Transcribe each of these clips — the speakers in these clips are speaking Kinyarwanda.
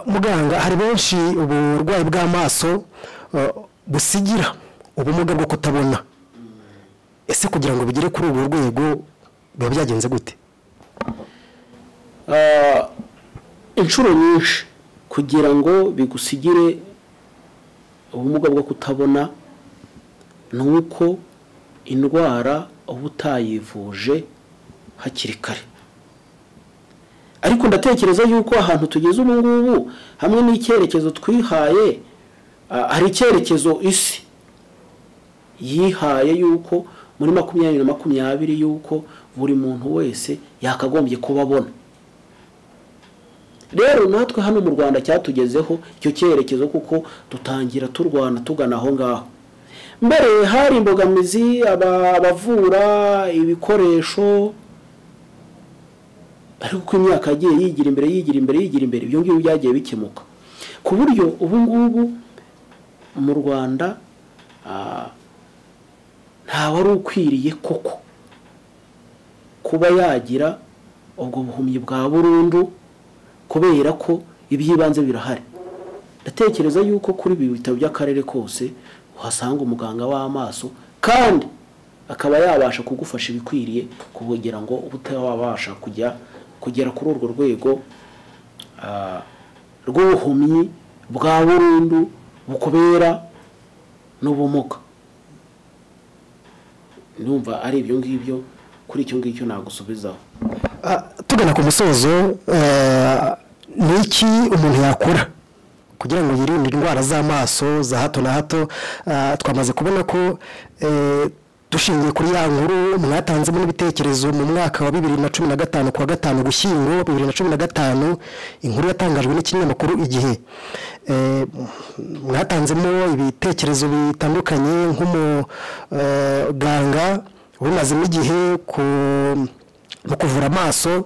muganga hari benshi uburwayi bw'amaso busigira ubumuga bwo kutabona. Ese kugira ngo bigere kuri ubu rwego biba byagenze gute? Inshuro nyinshi kugira ngo bigusigire ubumuga bwo kutabona nuko indwara ubutayivuje hakiri kare. Ariko ndatekereza yuko ahantu tugeze ubu ngubu hamwe n'icyerekezo twihaye, hari icyerekezo isi yihaye yuko muri 2020 yuko buri muntu wese yakagombye kuba abona. Rero natwe hano mu Rwanda cyatugezeho icyo cyerekezo kuko dutangira turwana tugana aho ngaho. Mbere hari imbogamizi abavura ibikoresho, ariko imyaka yagiye yigira imbere ibyo ngibyo byagiye bikemuka ku buryo ubu ngubu mu Rwanda nta wari ukwiriye koko kuba yagira ubwo buhumyi bwa burundu, kubera ko ibyibanze birahari. Ndatekereza yuko kuri ibi bitabo by'akarere kose uhasanga umuganga w'amaso kandi akaba yabasha kugufasha ibikwiriye kugira ngo ubutabasha kugera kuri urwo rwego rw'ubuhumyi bwa burundu bukubera n'ubumuga. Numva ari ibyo ngibyo kuri icyo ngicyo nagusubizaho. Tugana ku musozo, niki umuntu yakora kugira ngo yirinde indwara z'amaso za hato na hato? Twamaze kubona ko dushingiye kuri ya nkuru mwatanzemo n'ibitekerezo mu mwaka wa 2015 kwa gatanu Gushyingo 2015, inkuru yatangajwe n'ikinyamakuru Igihe. Mwatanzemo ibitekerezo bitandukanye nk'umuganga ubimazemo igihe mu kuvura amaso.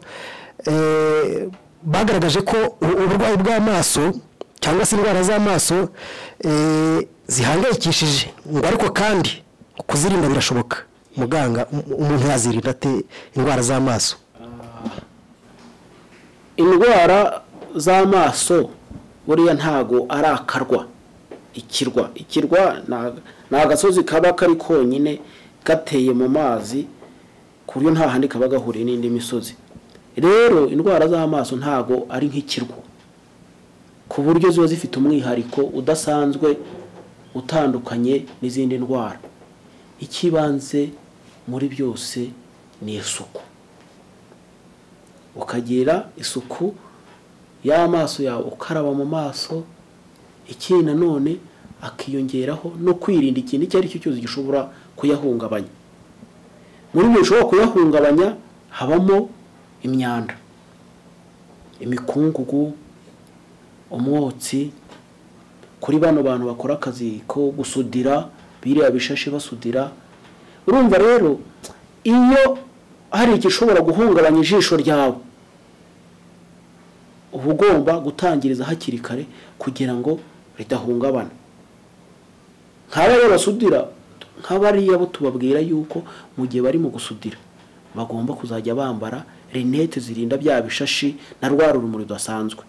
Bagaragaje ko uburwayi bw'amaso cyangwa se indwara z'amaso zihangayikishije, ngo ariko kandi kuzirinda birashoboka. Muganga, umuntu yazirinda ate indwara z'amaso? Indwara z'amaso buriya ntago arakarwa. Ikirwa ni agasozi kaba kari konyine gateye mu mazi ku buryo nta handi kaba gahuriye n'indi misozi. Rero indwara z'amaso ntago ari nk'ikirwa, ku buryo ziba zifite umwihariko udasanzwe utandukanye n'izindi ndwara. Ikibanze muri byose ni isuku. Ukagira isuku y'amaso yawe, ukaraba mu maso. Ikindi nanone akiyongeraho no kwirinda ikintu icyo ari cyo cyose gishobora kuyahungabanya. Muri byo bishobora kuyahungabanya habamo imyanda, imikungugu, umwotsi. Kuri bano bantu bakora akazi ko gusudira, biriya bishashe basudira, urumva rero iyo hari igishobora guhungabanya ijisho ryawe, uba ugomba gutangiriza hakiri kare kugira ngo ridahungabana. Nk'abariya basudira, nk'abariya bo tubabwira yuko mu gihe bari mu gusudira bagomba kuzajya bambara rinete zirinda bya bishashi na rwa rumuri rudasanzwe.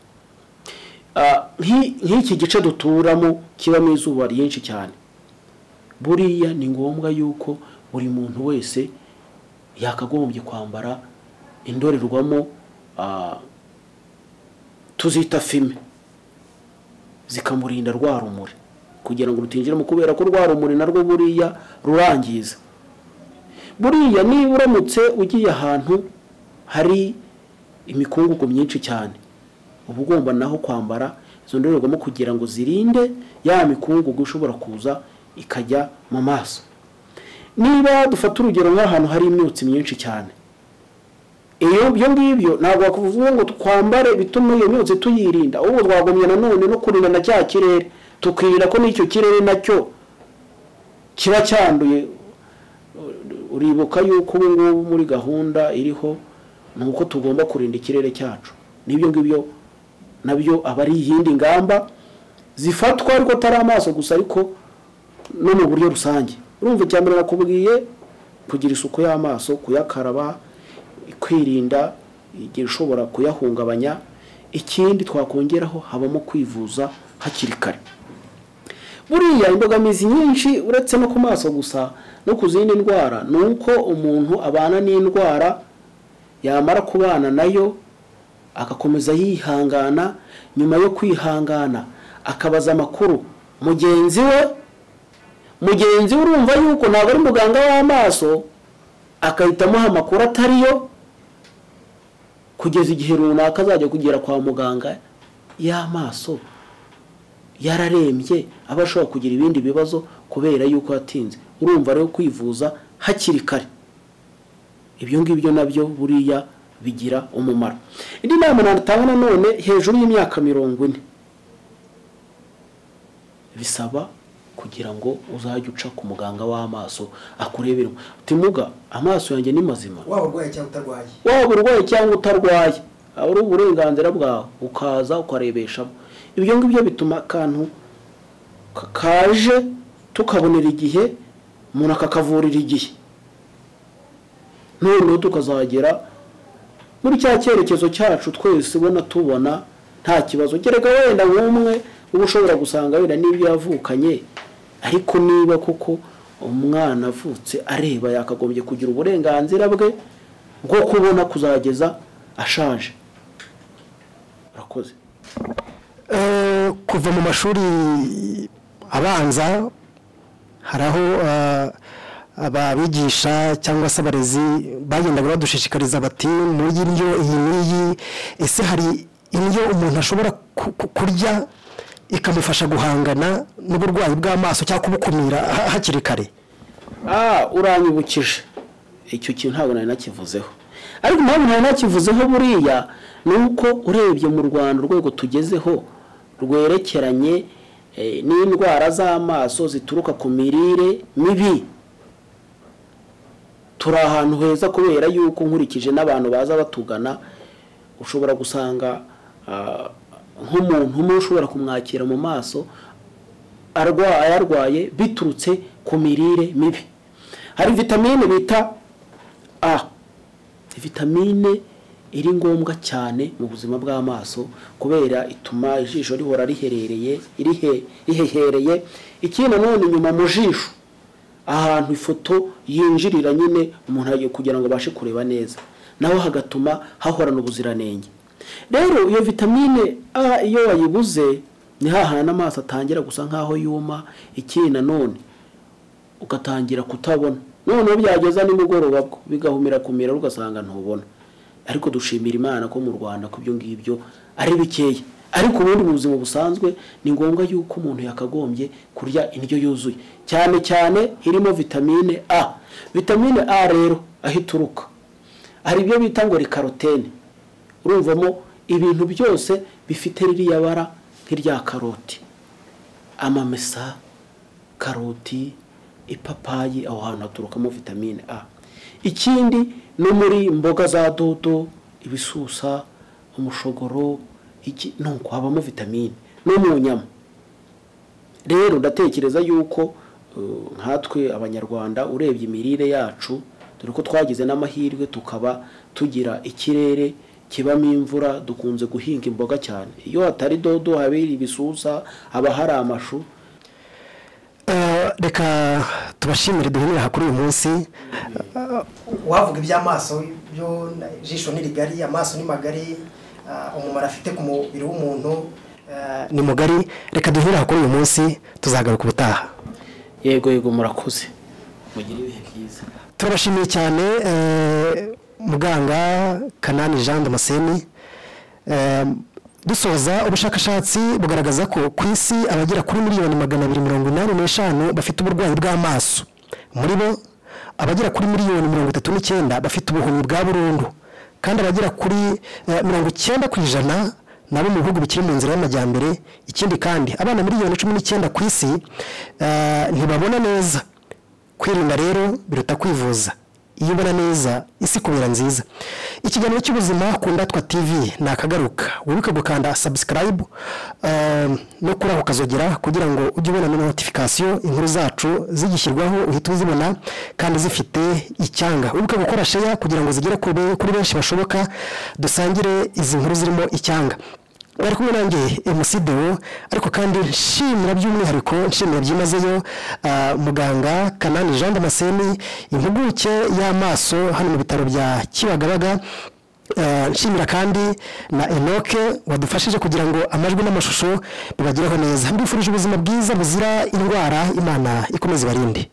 Nk'iki gice duturamo kibamo izuba ryinshi cyane, buriya ni ngombwa yuko buri muntu wese yakagombye kwambara indorerwamo tuzita fime, zikamurinda rwa rumuri kugira ngo rutinjiremo, kubera ko rwa rumuri narwo buriya rurangiza. Buriya niba uramutse ugiye ahantu hari imikungugu myinshi cyane, uba ugomba naho kwambara izo ndorerwamo kugira ngo zirinde ya mikungugu ishobora kuza ikajya mu maso. Niba dufata urugero nk'ahantu hari imyotsi myinshi cyane, byo ngibyo ntabwo wakuvuga ngo twambare bituma iyo myotsi tuyirinda, ahubwo twagomye nanone no kurinda na cya kirere, tukirinda ko n'icyo kirere nacyo kiba cyanduye. Uribuka yuko ubu ngubu muri gahunda iriho nuko tugomba kurinda ikirere cyacu. Nibyo ngibyo nabyo aba ari iyindi ngamba zifatwa, ariko atari amaso gusa, ariko no mu buryo rusange. Urumva cyambere nakubwiye kugira isuku y'amaso, kuyakaraba, kwirinda igihe ushobora kuyahungabanya. ikindi twakongeraho habamo kwivuza hakiri kare. Buriya imbogamizi nyinshi uretse no ku maso gusa no ku zindi ndwara ni uko umuntu abana n'indwara yamara kubana nayo agakomeza yihangana, nyuma yo kwihangana akabaza amakuru mugenzi we urumva yuko ntabwo ari muganga w'amaso, akahitamo amakuru atariyo kugeza igihe runaka azajya kugera kwa muganga y'amaso yararembye, aba ashobora kugira ibindi bibazo kubera yuko yatinze. Urumva rero kwivuza hakiri kare, ibyo ngibyo nabyo buriya bigira umumaro. Indi nama natanga none, hejuru y'imyaka 40 bisaba kugira ngo uzajye uca ku muganga w'amaso akurebera uti muga amaso yanjye ni mazima, waba urwaye cyangwa utarwaye, ari uburenganzira bwawe ukaza ukarebeshamo. Ibyo ngibyo bituma kantu kaje tukabonera igihe, umuntu akakavurira igihe, none tukazagera muri cya cyerekezo cyacu twese tubona nta kibazo. Gereka wenda nk'umwe uba ushobora gusanga wenda n'ibyo yavukanye, ariko niba koko umwana avutse areba yakagombye kugira uburenganzira bwe bwo kubona kuzageza ashaje. Urakoze. Kuva mu mashuri abanza hari aho ababigisha cyangwa se abarezi bagendaga badushishikariza bati muri indyo iyi n'iyi, ese hari indyo umuntu ashobora kurya ikamufasha guhangana n'uburwayi bw'amaso cyangwa kubukumira hakiri kare? Uranyibukije icyo kintu ntabwo nari nakivuzeho, ariko impamvu nari nakivuzeho buriya ni uko urebye mu Rwanda urwego tugezeho rwerekeranye n'indwara z'amaso zituruka ku mirire mibi, turi ahantu heza kubera yuko nkurikije n'abantu baza batugana ushobora gusanga nk'umuntu umwe ushobora kumwakira mu maso arwaye biturutse ku mirire mibi. Hari vitamine bita A, vitamine iri ngombwa cyane mu buzima bw'amaso kubera ituma ijisho rihora rihehereye. Ikindi none nyuma mu jisho ahantu ifoto yinjirira nyine umuntu agiye kugira ngo bashe kureba neza, naho hagatuma hahorana ubuziranenge. Rero iyo vitamine A iyo wayibuze ni hahana n'amaso atangira gusa nkaho yuma. Ikindi none ugatangira kutabona, none byageza nimugoroba bigahumira kumira ugasanga ntubona. Ariko dushimira Imana ko mu Rwanda ko byo ngibyo ari bikeya, ariko ubundi mu buzima busanzwe ni ngombwa yuko umuntu yakagombye kurya indyo yuzuye, cyane cyane irimo vitamine A. Vitamine A rero ahituruka hari ibyo bita ngo karotene, urumvamo ibintu byose bifite ririya bara nk'irya karoti, amamesa, karoti, ipapayi, aho hantu haturukamo vitamine A. Ikindi no muri mboga za dodo, ibisusa, umushogoro, iki nuko habamo vitamine, no mu nyama. Rero ndatekereza yuko nkatwe abanyarwanda urebye imirire yacu, dore ko twagize n'amahirwe tukaba tugira ikirere kibamo imvura, dukunze guhinga imboga cyane. Iyo hatari dodo habiri ibisusa, haba hari amashu. Reka tubashimire duhurira kuri uyu munsi. Wavuga iby'amaso, byo jisho ni rigari, amaso ni magari, umumaro afite ku mubiri w'umuntu ni mugari. Reka duhurira kuri uyu munsi, tuzagaruka ubutaha. Yego murakoze, mugire ibihe byiza. Turabashimiye cyane muganga Kanani Jean Damascene. Dusoza, ubushakashatsi bugaragaza ko ku isi abagera kuri miliyoni 285 bafite uburwayi bw'amaso. Muri bo abagera kuri miliyoni 39 bafite ubuhumyi bwa burundu, kandi abagera kuri 90% nabo mu bihugu bikiri mu nzira y'amajyambere. Ikindi kandi abana miliyoni 19 ku isi ntibabona neza. Kwirinda rero biruta kwivuza. Iyo ubona neza isi kubera nziza. Ikiganiro cy'ubuzima ku Ndatwa TV nakagaruka. Wibuke gukanda subscribe no kuri aho kazogera kugira ngo ujye ubona notification inkuru zacu zigishyirwaho, uhita uzibona kandi zifite icyanga. Wibuke gukora share kugira ngo zigere kuri benshi bashoboka, dusangire izi nkuru zirimo icyanga. bari kumwe nanjye emusideo ariko kandi nshimira by'umwihariko nshimira byimazeyo muganga Kanani Jean Damascene impuguke y'amaso hano mu bitaro bya Kibagabaga. Nshimira kandi na Enoke wadufashije kugira ngo amajwi n'amashusho bibagireho neza. Mbifurije ubuzima bwiza buzira indwara, Imana ikomeze barinde.